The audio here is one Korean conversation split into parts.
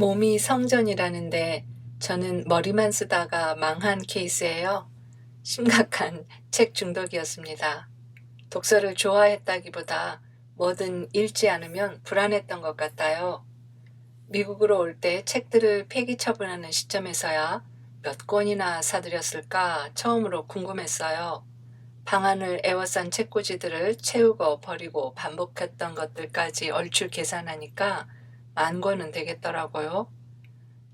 몸이 성전이라는데 저는 머리만 쓰다가 망한 케이스예요. 심각한 책 중독이었습니다. 독서를 좋아했다기보다 뭐든 읽지 않으면 불안했던 것 같아요. 미국으로 올 때 책들을 폐기 처분하는 시점에서야 몇 권이나 사들였을까 처음으로 궁금했어요. 방안을 에워싼 책꽂이들을 채우고 버리고 반복했던 것들까지 얼추 계산하니까 10,000권은 되겠더라고요.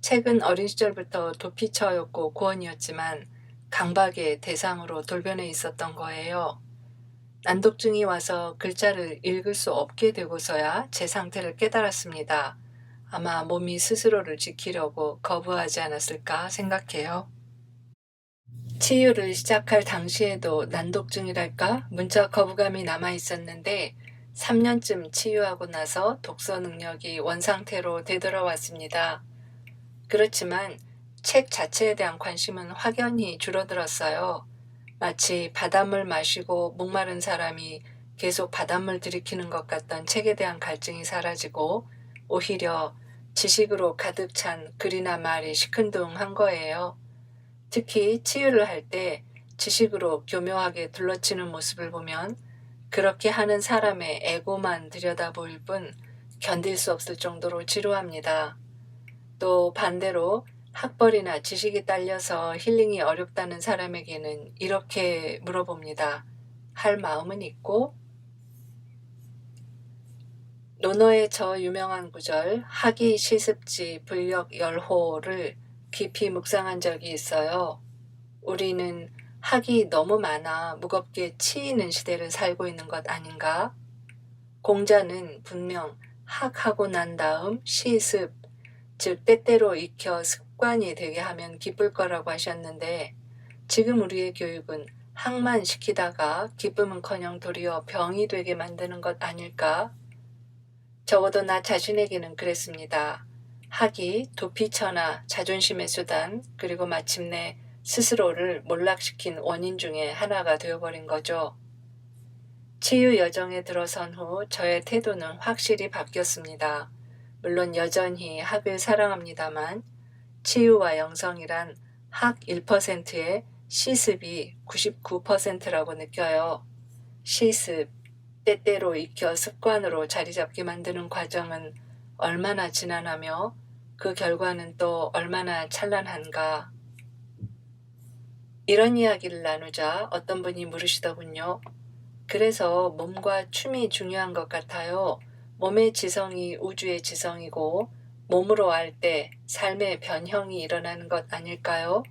책은 어린 시절부터 도피처였고 고언이었지만 강박의 대상으로 돌변해 있었던 거예요. 난독증이 와서 글자를 읽을 수 없게 되고서야 제 상태를 깨달았습니다. 아마 몸이 스스로를 지키려고 거부하지 않았을까 생각해요. 치유를 시작할 당시에도 난독증이랄까 문자 거부감이 남아 있었는데 3년쯤 치유하고 나서 독서 능력이 원상태로 되돌아왔습니다. 그렇지만 책 자체에 대한 관심은 확연히 줄어들었어요. 마치 바닷물 마시고 목마른 사람이 계속 바닷물 들이키는 것 같던 책에 대한 갈증이 사라지고 오히려 지식으로 가득 찬 글이나 말이 시큰둥한 거예요. 특히 치유를 할 때 지식으로 교묘하게 둘러치는 모습을 보면 그렇게 하는 사람의 에고만 들여다보일 뿐 견딜 수 없을 정도로 지루합니다. 또 반대로 학벌이나 지식이 딸려서 힐링이 어렵다는 사람에게는 이렇게 물어봅니다. 할 마음은 있고? 논어의 저 유명한 구절 학이 시습지 불력 열호를 깊이 묵상한 적이 있어요. 우리는 학이 너무 많아 무겁게 치이는 시대를 살고 있는 것 아닌가? 공자는 분명 학하고 난 다음 시습, 즉 때때로 익혀 습관이 되게 하면 기쁠 거라고 하셨는데 지금 우리의 교육은 학만 시키다가 기쁨은커녕 도리어 병이 되게 만드는 것 아닐까? 적어도 나 자신에게는 그랬습니다. 학이 도피처나 자존심의 수단 그리고 마침내 스스로를 몰락시킨 원인 중에 하나가 되어버린 거죠. 치유 여정에 들어선 후 저의 태도는 확실히 바뀌었습니다. 물론 여전히 학을 사랑합니다만 치유와 영성이란 학 1%의 시습이 99%라고 느껴요. 시습, 때때로 익혀 습관으로 자리 잡게 만드는 과정은 얼마나 지난하며 그 결과는 또 얼마나 찬란한가. 이런 이야기를 나누자 어떤 분이 물으시더군요. 그래서 몸과 춤이 중요한 것 같아요. 몸의 지성이 우주의 지성이고 몸으로 알 때 삶의 변형이 일어나는 것 아닐까요?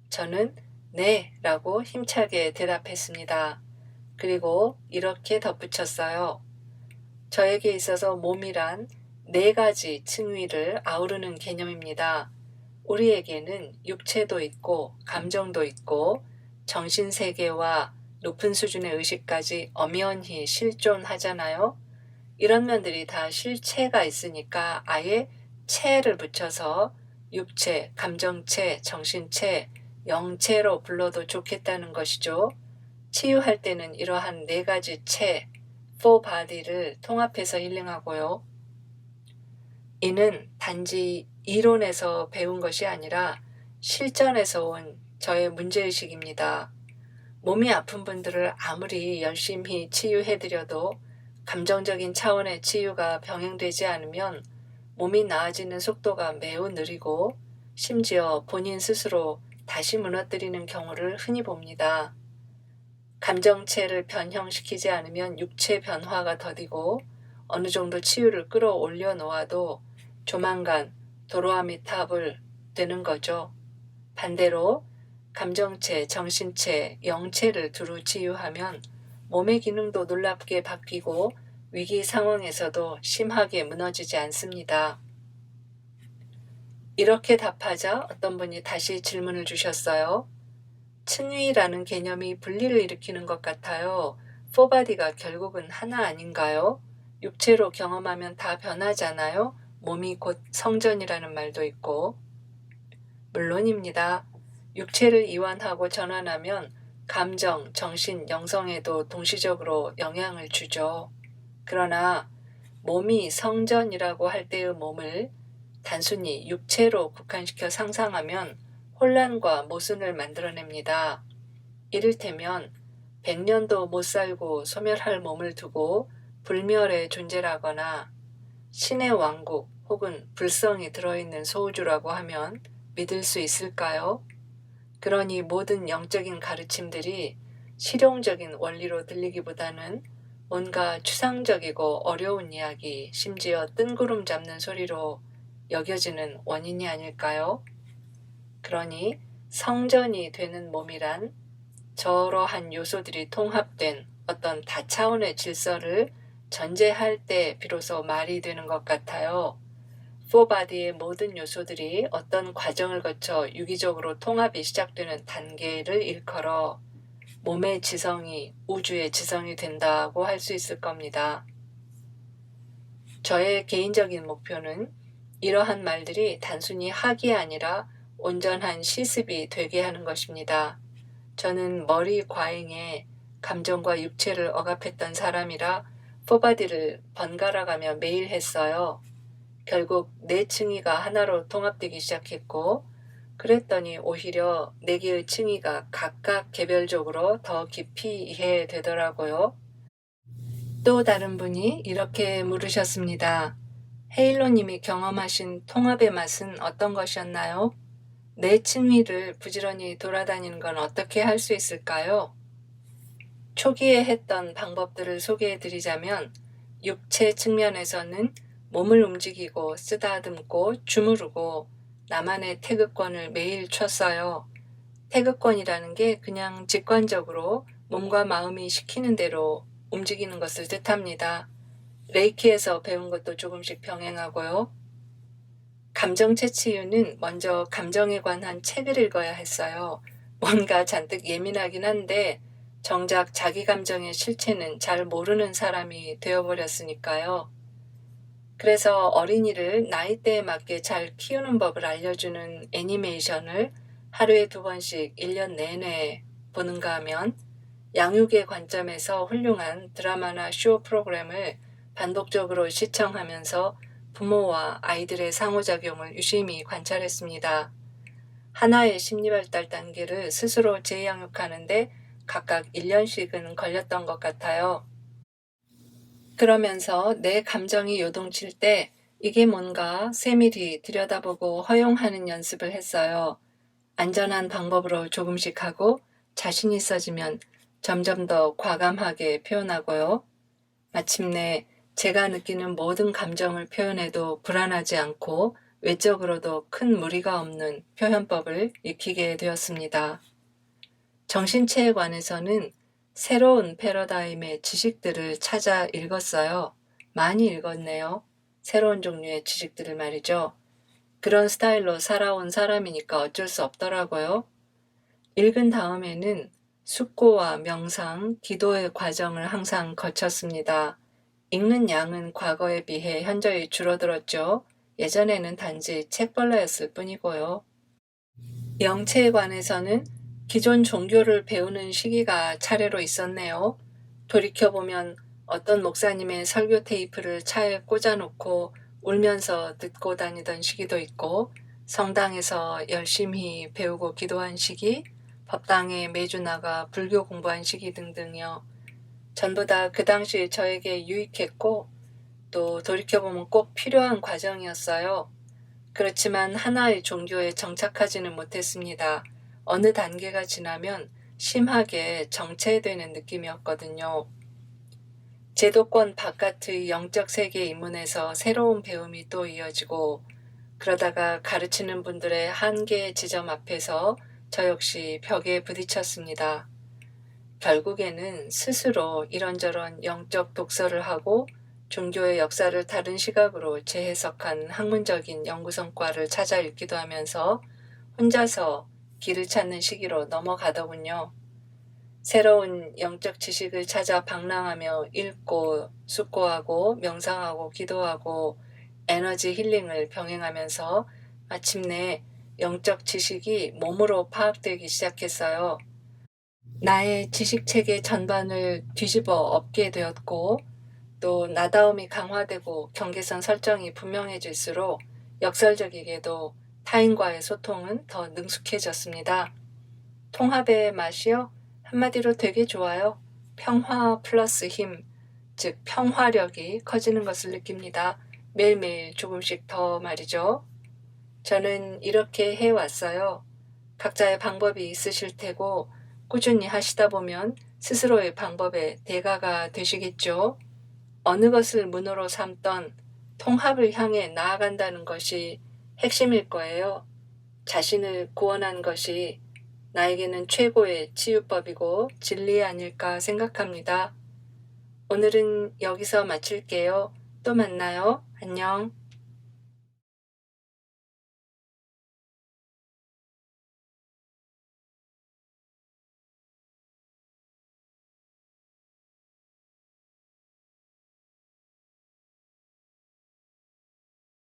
저는 네 라고 힘차게 대답했습니다. 그리고 이렇게 덧붙였어요. 저에게 있어서 몸이란 4가지 층위를 아우르는 개념입니다. 우리에게는 육체도 있고 감정도 있고 정신세계와 높은 수준의 의식까지 엄연히 실존하잖아요. 이런 면들이 다 실체가 있으니까 아예 체를 붙여서 육체, 감정체, 정신체, 영체로 불러도 좋겠다는 것이죠. 치유할 때는 이러한 4가지 체, 4body를 통합해서 힐링하고요. 이는 단지 이론에서 배운 것이 아니라 실전에서 온 저의 문제의식입니다. 몸이 아픈 분들을 아무리 열심히 치유해드려도 감정적인 차원의 치유가 병행되지 않으면 몸이 나아지는 속도가 매우 느리고 심지어 본인 스스로 다시 무너뜨리는 경우를 흔히 봅니다. 감정체를 변형시키지 않으면 육체 변화가 더디고 어느 정도 치유를 끌어올려 놓아도 조만간 도로아미탑을 되는 거죠. 반대로 감정체, 정신체, 영체를 두루 치유하면 몸의 기능도 놀랍게 바뀌고 위기 상황에서도 심하게 무너지지 않습니다. 이렇게 답하자 어떤 분이 다시 질문을 주셨어요. 층위라는 개념이 분리를 일으키는 것 같아요. 4body가 결국은 하나 아닌가요? 육체로 경험하면 다 변하잖아요. 몸이 곧 성전이라는 말도 있고. 물론입니다. 육체를 이완하고 전환하면 감정, 정신, 영성에도 동시적으로 영향을 주죠. 그러나 몸이 성전이라고 할 때의 몸을 단순히 육체로 국한시켜 상상하면 혼란과 모순을 만들어냅니다. 이를테면 100년도 못 살고 소멸할 몸을 두고 불멸의 존재라거나 신의 왕국 혹은 불성이 들어있는 소우주라고 하면 믿을 수 있을까요? 그러니 모든 영적인 가르침들이 실용적인 원리로 들리기보다는 뭔가 추상적이고 어려운 이야기, 심지어 뜬구름 잡는 소리로 여겨지는 원인이 아닐까요? 그러니 성전이 되는 몸이란 저러한 요소들이 통합된 어떤 다차원의 질서를 전제할 때 비로소 말이 되는 것 같아요. 포바디의 모든 요소들이 어떤 과정을 거쳐 유기적으로 통합이 시작되는 단계를 일컬어 몸의 지성이 우주의 지성이 된다고 할 수 있을 겁니다. 저의 개인적인 목표는 이러한 말들이 단순히 학이 아니라 온전한 시습이 되게 하는 것입니다. 저는 머리 과잉에 감정과 육체를 억압했던 사람이라 포바디를 번갈아가며 매일 했어요. 결국 네 층위가 하나로 통합되기 시작했고 그랬더니 오히려 네 개의 층위가 각각 개별적으로 더 깊이 이해되더라고요. 또 다른 분이 이렇게 물으셨습니다. 헤일로님이 경험하신 통합의 맛은 어떤 것이었나요? 네 층위를 부지런히 돌아다니는 건 어떻게 할 수 있을까요? 초기에 했던 방법들을 소개해드리자면 육체 측면에서는 몸을 움직이고 쓰다듬고 주무르고 나만의 태극권을 매일 쳤어요. 태극권이라는 게 그냥 직관적으로 몸과 마음이 시키는 대로 움직이는 것을 뜻합니다. 레이키에서 배운 것도 조금씩 병행하고요. 감정 채취유는 먼저 감정에 관한 책을 읽어야 했어요. 뭔가 잔뜩 예민하긴 한데 정작 자기 감정의 실체는 잘 모르는 사람이 되어버렸으니까요. 그래서 어린이를 나이대에 맞게 잘 키우는 법을 알려주는 애니메이션을 하루에 2번씩 1년 내내 보는가 하면 양육의 관점에서 훌륭한 드라마나 쇼 프로그램을 반복적으로 시청하면서 부모와 아이들의 상호작용을 유심히 관찰했습니다. 하나의 심리발달 단계를 스스로 재양육하는데 각각 1년씩은 걸렸던 것 같아요. 그러면서 내 감정이 요동칠 때 이게 뭔가 세밀히 들여다보고 허용하는 연습을 했어요. 안전한 방법으로 조금씩 하고 자신 있어지면 점점 더 과감하게 표현하고요. 마침내 제가 느끼는 모든 감정을 표현해도 불안하지 않고 외적으로도 큰 무리가 없는 표현법을 익히게 되었습니다. 정신체에 관해서는 새로운 패러다임의 지식들을 찾아 읽었어요. 많이 읽었네요. 새로운 종류의 지식들을 말이죠. 그런 스타일로 살아온 사람이니까 어쩔 수 없더라고요. 읽은 다음에는 숙고와 명상, 기도의 과정을 항상 거쳤습니다. 읽는 양은 과거에 비해 현저히 줄어들었죠. 예전에는 단지 책벌레였을 뿐이고요. 영체에 관해서는 기존 종교를 배우는 시기가 차례로 있었네요. 돌이켜보면 어떤 목사님의 설교 테이프를 차에 꽂아놓고 울면서 듣고 다니던 시기도 있고 성당에서 열심히 배우고 기도한 시기, 법당에 매주 나가 불교 공부한 시기 등등요. 전부 다 그 당시 저에게 유익했고 또 돌이켜보면 꼭 필요한 과정이었어요. 그렇지만 하나의 종교에 정착하지는 못했습니다. 어느 단계가 지나면 심하게 정체되는 느낌이었거든요. 제도권 바깥의 영적 세계에 입문해서 새로운 배움이 또 이어지고 그러다가 가르치는 분들의 한계 지점 앞에서 저 역시 벽에 부딪혔습니다. 결국에는 스스로 이런저런 영적 독서를 하고 종교의 역사를 다른 시각으로 재해석한 학문적인 연구 성과를 찾아 읽기도 하면서 혼자서 길을 찾는 시기로 넘어가더군요. 새로운 영적 지식을 찾아 방랑하며 읽고 숙고하고 명상하고 기도하고 에너지 힐링을 병행하면서 마침내 영적 지식이 몸으로 파악되기 시작했어요. 나의 지식체계 전반을 뒤집어 엎게 되었고 또 나다움이 강화되고 경계선 설정이 분명해질수록 역설적이게도 타인과의 소통은 더 능숙해졌습니다. 통합의 맛이요? 한마디로 되게 좋아요. 평화 플러스 힘, 즉 평화력이 커지는 것을 느낍니다. 매일매일 조금씩 더 말이죠. 저는 이렇게 해왔어요. 각자의 방법이 있으실 테고 꾸준히 하시다 보면 스스로의 방법의 대가가 되시겠죠. 어느 것을 문호로 삼던 통합을 향해 나아간다는 것이 핵심일 거예요. 자신을 구원한 것이 나에게는 최고의 치유법이고 진리 아닐까 생각합니다. 오늘은 여기서 마칠게요. 또 만나요. 안녕.